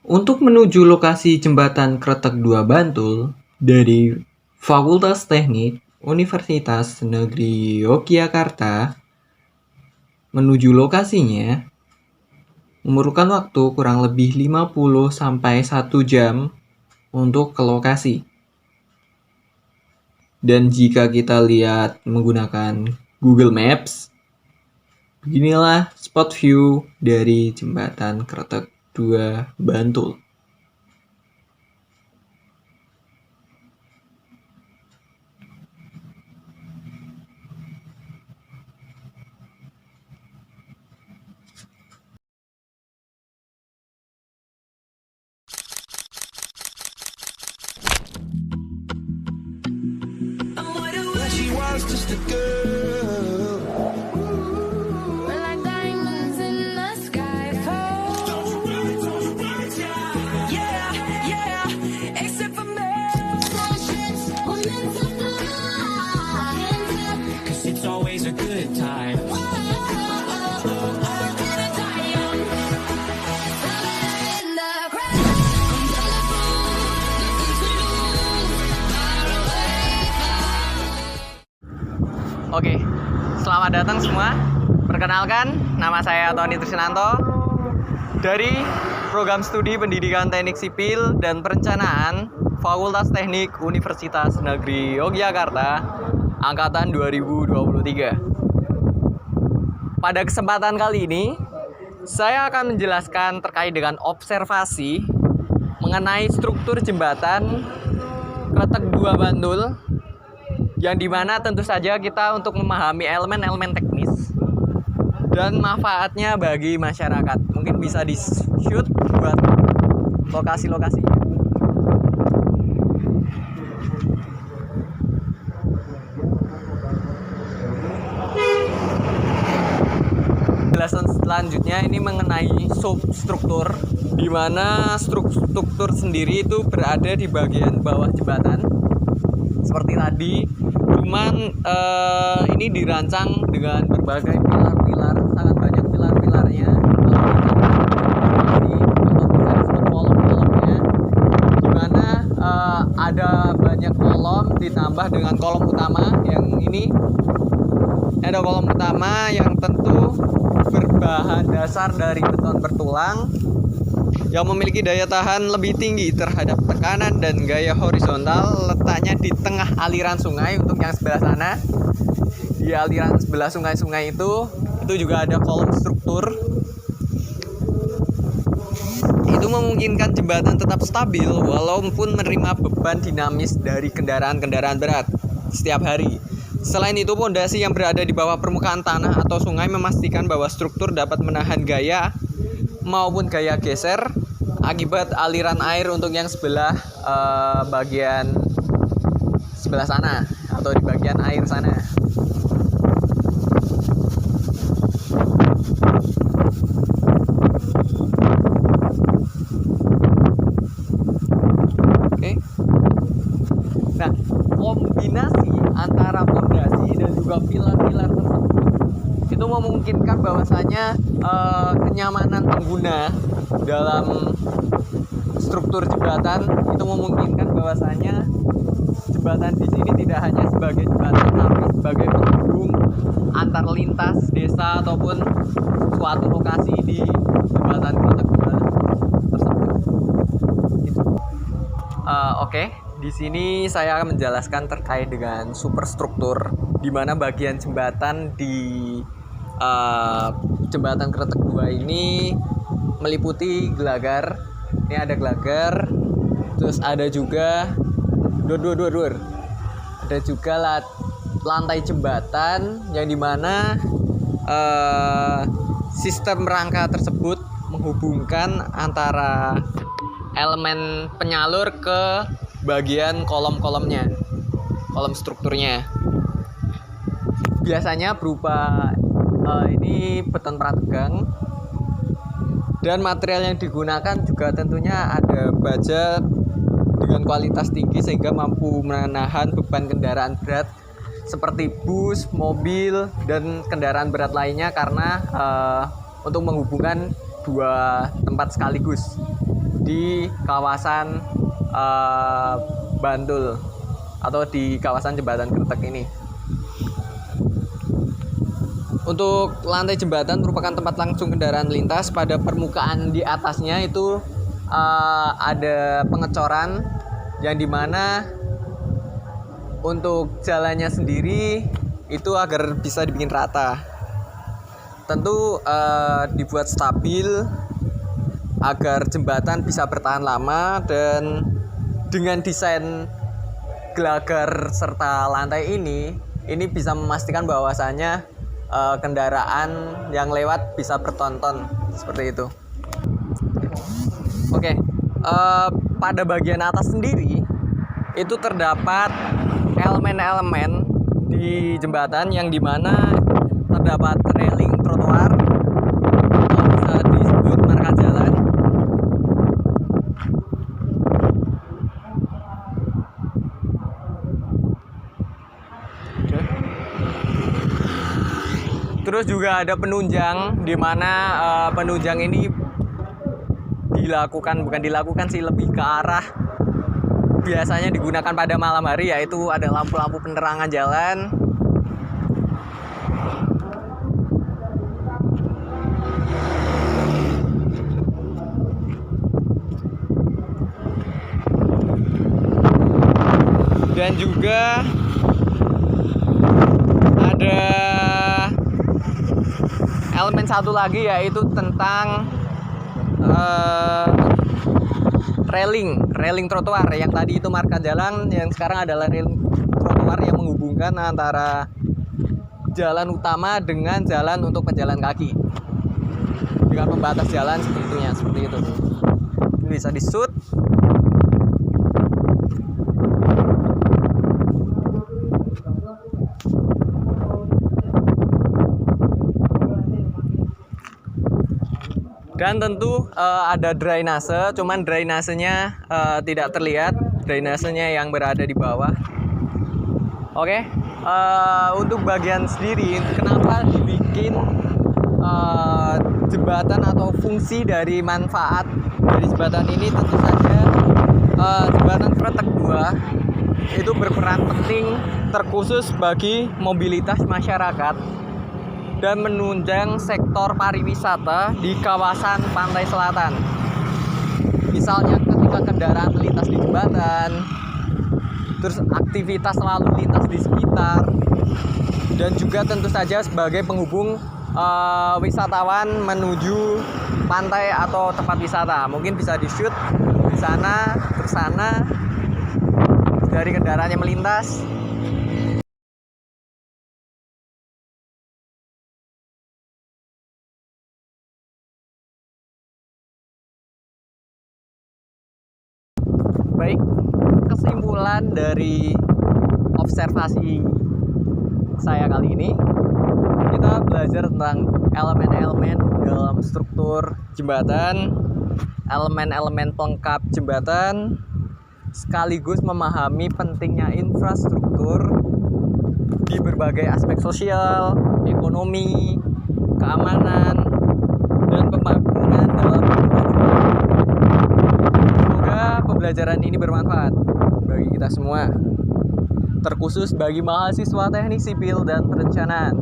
Untuk menuju lokasi jembatan Kretek 2 Bantul dari Fakultas Teknik Universitas Negeri Yogyakarta menuju lokasinya memerlukan waktu kurang lebih 50 sampai 1 jam untuk ke lokasi. Dan jika kita lihat menggunakan Google Maps, beginilah spot view dari jembatan Kretek 2 Bantul. She was just a girl. We're like diamonds in the sky. Yeah, yeah, except for me. Cause it's always a good time. Oke, selamat datang semua. Perkenalkan, nama saya Tony Trisnanto dari Program Studi Pendidikan Teknik Sipil dan Perencanaan Fakultas Teknik Universitas Negeri Yogyakarta Angkatan 2023. Pada kesempatan kali ini, saya akan menjelaskan terkait dengan observasi mengenai struktur jembatan Kretek 2 Bantul, yang dimana tentu saja kita untuk memahami elemen-elemen teknis dan manfaatnya bagi masyarakat. Mungkin bisa di shoot buat lokasi-lokasi. Penjelasan selanjutnya ini mengenai substruktur, di mana struktur sendiri itu berada di bagian bawah jembatan seperti tadi. Cuman ini dirancang dengan berbagai pilar-pilar, sangat banyak pilar-pilarnya, kolom-kolomnya, dimana ada banyak kolom ditambah dengan kolom utama. Yang ini ada kolom utama yang tentu berbahan dasar dari beton bertulang yang memiliki daya tahan lebih tinggi terhadap tekanan dan gaya horizontal. Letaknya di tengah aliran sungai. Untuk yang sebelah sana, di aliran sebelah sungai-sungai itu juga ada kolom struktur. Itu memungkinkan jembatan tetap stabil walaupun menerima beban dinamis dari kendaraan-kendaraan berat setiap hari. Selain itu, pondasi yang berada di bawah permukaan tanah atau sungai memastikan bahwa struktur dapat menahan gaya maupun gaya geser akibat aliran air untuk yang sebelah bagian sebelah sana atau di bagian air sana. Oke. Nah, kombinasi antara pondasi dan juga pilar-pilar tersebut itu memungkinkan bahwasanya kenyamanan pengguna dalam struktur jembatan itu memungkinkan bahwasanya jembatan di sini tidak hanya sebagai jembatan tapi sebagai penghubung antar lintas desa ataupun suatu lokasi di jembatan Kretek 2 tersebut. Oke. Di sini saya akan menjelaskan terkait dengan superstruktur, di mana bagian jembatan di jembatan Kretek 2 ini meliputi gelagar. Ini ada gelagar, terus ada juga ada juga lantai jembatan yang dimana sistem rangka tersebut menghubungkan antara elemen penyalur ke bagian kolom-kolomnya, kolom strukturnya. Biasanya berupa ini beton prategang, dan material yang digunakan juga tentunya ada baja dengan kualitas tinggi sehingga mampu menahan beban kendaraan berat seperti bus, mobil, dan kendaraan berat lainnya, karena untuk menghubungkan dua tempat sekaligus. di kawasan Bantul atau di kawasan Jembatan Kretek ini. Untuk lantai jembatan merupakan tempat langsung kendaraan melintas. Pada permukaan di atasnya itu ada pengecoran yang dimana untuk jalannya sendiri itu agar bisa dibikin rata. Tentu dibuat stabil agar jembatan bisa bertahan lama, dan dengan desain gelagar serta lantai ini bisa memastikan bahwasannya kendaraan yang lewat bisa bertonton seperti itu. Oke, pada bagian atas sendiri itu terdapat elemen-elemen di jembatan yang dimana terdapat railing trotoar atau bisa disebut marka jalan. Terus juga ada penunjang, di mana penunjang ini bukan dilakukan sih, lebih ke arah biasanya digunakan pada malam hari, yaitu ada lampu-lampu penerangan jalan. Dan juga ada elemen satu lagi, yaitu tentang railing trotoar. Yang tadi itu marka jalan, yang sekarang adalah railing trotoar yang menghubungkan antara jalan utama dengan jalan untuk pejalan kaki dengan pembatas jalan seperti itu. Ini bisa di-shoot. Dan tentu ada drainase, cuman drainasenya tidak terlihat, drainasenya yang berada di bawah. Oke, untuk bagian sendiri, kenapa dibikin jembatan atau fungsi dari manfaat dari jembatan ini? Tentu saja jembatan Kretek 2 itu berperan penting terkhusus bagi mobilitas masyarakat dan menunjang sektor pariwisata di kawasan pantai selatan. Misalnya ketika kendaraan melintas di jembatan, terus aktivitas lalu lintas di sekitar, dan juga tentu saja sebagai penghubung wisatawan menuju pantai atau tempat wisata. Mungkin bisa di-shoot di sana, ke sana dari kendaraan yang melintas. Baik, kesimpulan dari observasi saya kali ini, kita belajar tentang elemen-elemen dalam struktur jembatan, elemen-elemen pelengkap jembatan, sekaligus memahami pentingnya infrastruktur di berbagai aspek sosial, ekonomi, keamanan, dan pembangunan dalam pembelajaran ini bermanfaat bagi kita semua, terkhusus bagi mahasiswa teknik sipil dan perencanaan.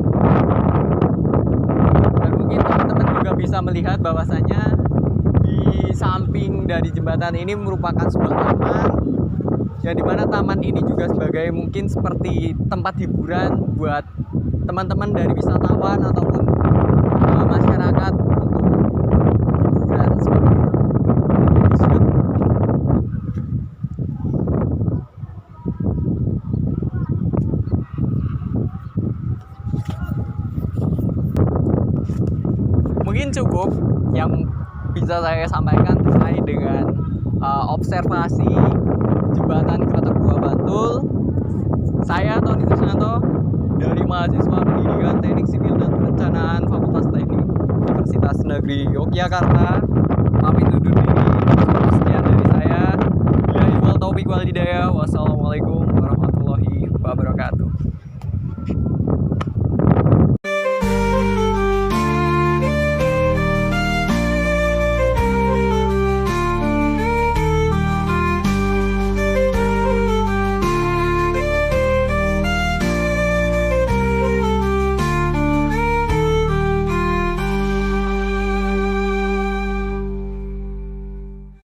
Dan mungkin teman-teman juga bisa melihat bahwasanya di samping dari jembatan ini merupakan sebuah taman, yang dimana taman ini juga sebagai mungkin seperti tempat hiburan buat teman-teman dari wisatawan ataupun masyarakat untuk hiburan seperti itu. Mungkin cukup yang bisa saya sampaikan terkait dengan observasi jembatan Kretek 2 Bantul. Saya Tony Susnanto dari mahasiswa pendidikan teknik sipil dan perencanaan Fakultas Teknik Universitas Negeri Yogyakarta. Pamit undur diri. Sekian dari saya. Billahi wal taufiq wal hidayah. Wassalamualaikum warahmatullahi wabarakatuh.